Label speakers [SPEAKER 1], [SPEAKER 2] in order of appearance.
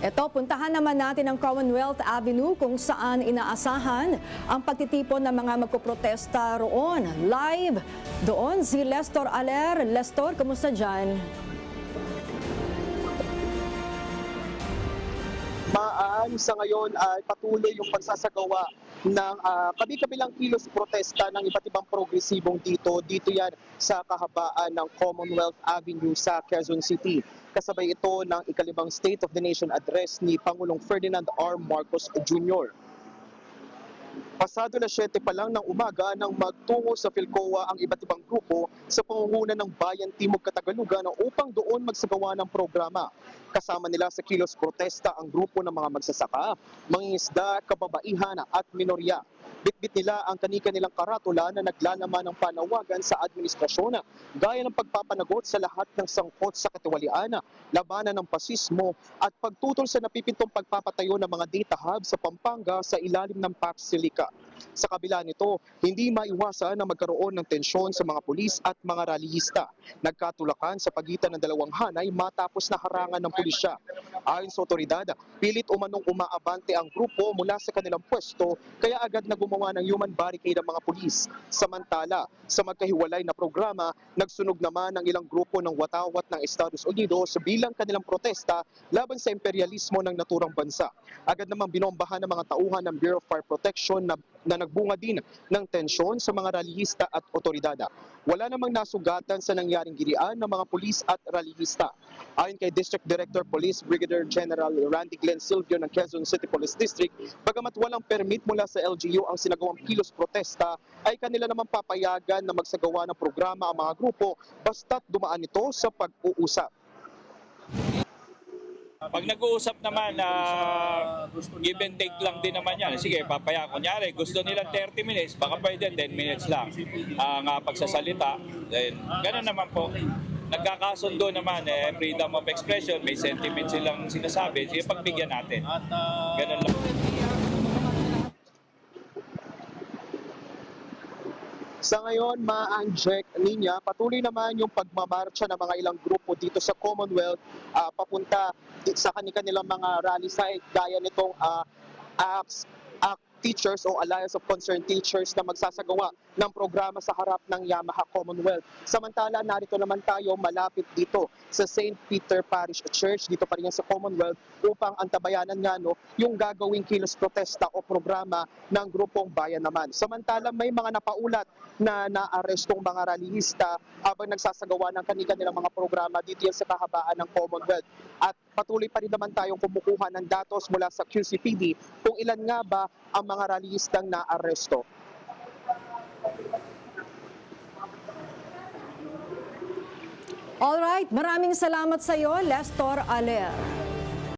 [SPEAKER 1] Ito, puntahan naman natin ang Commonwealth Avenue kung saan inaasahan ang pagtitipon ng mga magpoprotesta roon. Live doon si Lestor Aler. Lestor, kumusta dyan?
[SPEAKER 2] Sa ngayon ay patuloy yung pagsasagawa ng kabi-kabilang kilos protesta ng iba't ibang progresibong dito yan sa kahabaan ng Commonwealth Avenue sa Quezon City. Kasabay ito ng ikalibang State of the Nation address ni Pangulong Ferdinand R. Marcos Jr. Pasado na 7 pa lang ng umaga nang magtungo sa Philcoa ang iba't ibang grupo sa pangunguna ng Bayan Timog Katagalugan upang doon magsagawa ng programa. Kasama nila sa kilos protesta ang grupo ng mga magsasaka, mangingisda, kababaihan at minorya. Bitbit nila ang kani-kanilang karatula na naglalaman ng panawagan sa administrasyon gaya ng pagpapanagot sa lahat ng sangkot sa katiwalian, labanan ng pasismo at pagtutol sa napipintong pagpapatayo ng mga data hub sa Pampanga sa ilalim ng Pax Silica. Sa kabila nito, hindi maiwasan na magkaroon ng tensyon sa mga pulis at mga rallyista. Nagkatulakan sa pagitan ng dalawang hanay matapos na harangan ng pulisya. Ayon sa otoridad, pilit umanong umaabante ang grupo mula sa kanilang pwesto kaya agad na gumawa ng human barricade ang mga pulis. Samantala, sa magkahiwalay na programa, nagsunog naman ang ilang grupo ng watawat ng Estados Unidos bilang kanilang protesta laban sa imperialismo ng naturang bansa. Agad namang binombahan ng mga tauhan ng Bureau of Fire Protection na nagbunga din ng tensyon sa mga rallyista at otoridad. Wala namang nasugatan sa nangyaring girian ng mga pulis at rallyista. Ayon kay District Director Police Brigadier General Randy Glenn Silvio ng Quezon City Police District, bagamat walang permit mula sa LGU ang sinagawang kilos protesta, ay kanila naman papayagan na magsagawa ng programa ang mga grupo basta't dumaan ito sa pag-uusap.
[SPEAKER 3] Pag nag-uusap naman, give and take lang din naman yan. Sige, papaya. Kunyari, gusto nilang 30 minutes, baka pwede 10 minutes lang ang pagsasalita. Then, ganun naman po. Nagkakasundo naman, freedom of expression, may sentiment silang sinasabi, sige, pagbigyan natin. Ganun lang.
[SPEAKER 2] Sa ngayon, ma-Anjek Ninya, patuloy naman yung pagmamarcha ng mga ilang grupo dito sa Commonwealth papunta sa kanilang mga rally site gaya nitong ACT Teachers o Alliance of Concerned Teachers na magsasagawa ng programa sa harap ng Yamaha Commonwealth. Samantala, narito naman tayo malapit dito sa St. Peter Parish Church, dito pa rin sa Commonwealth, upang antabayanan nga yung gagawing kilos protesta o programa ng grupong bayan naman. Samantala, may mga napaulat na naarestong mga rallyista habang nagsasagawa ng kanilang mga programa dito sa kahabaan ng Commonwealth. At patuloy pa rin naman tayong kumukuha ng datos mula sa QCPD kung ilan nga ba ang mga rallyistang naaresto.
[SPEAKER 1] Alright, maraming salamat sa iyo, Lestor Aler.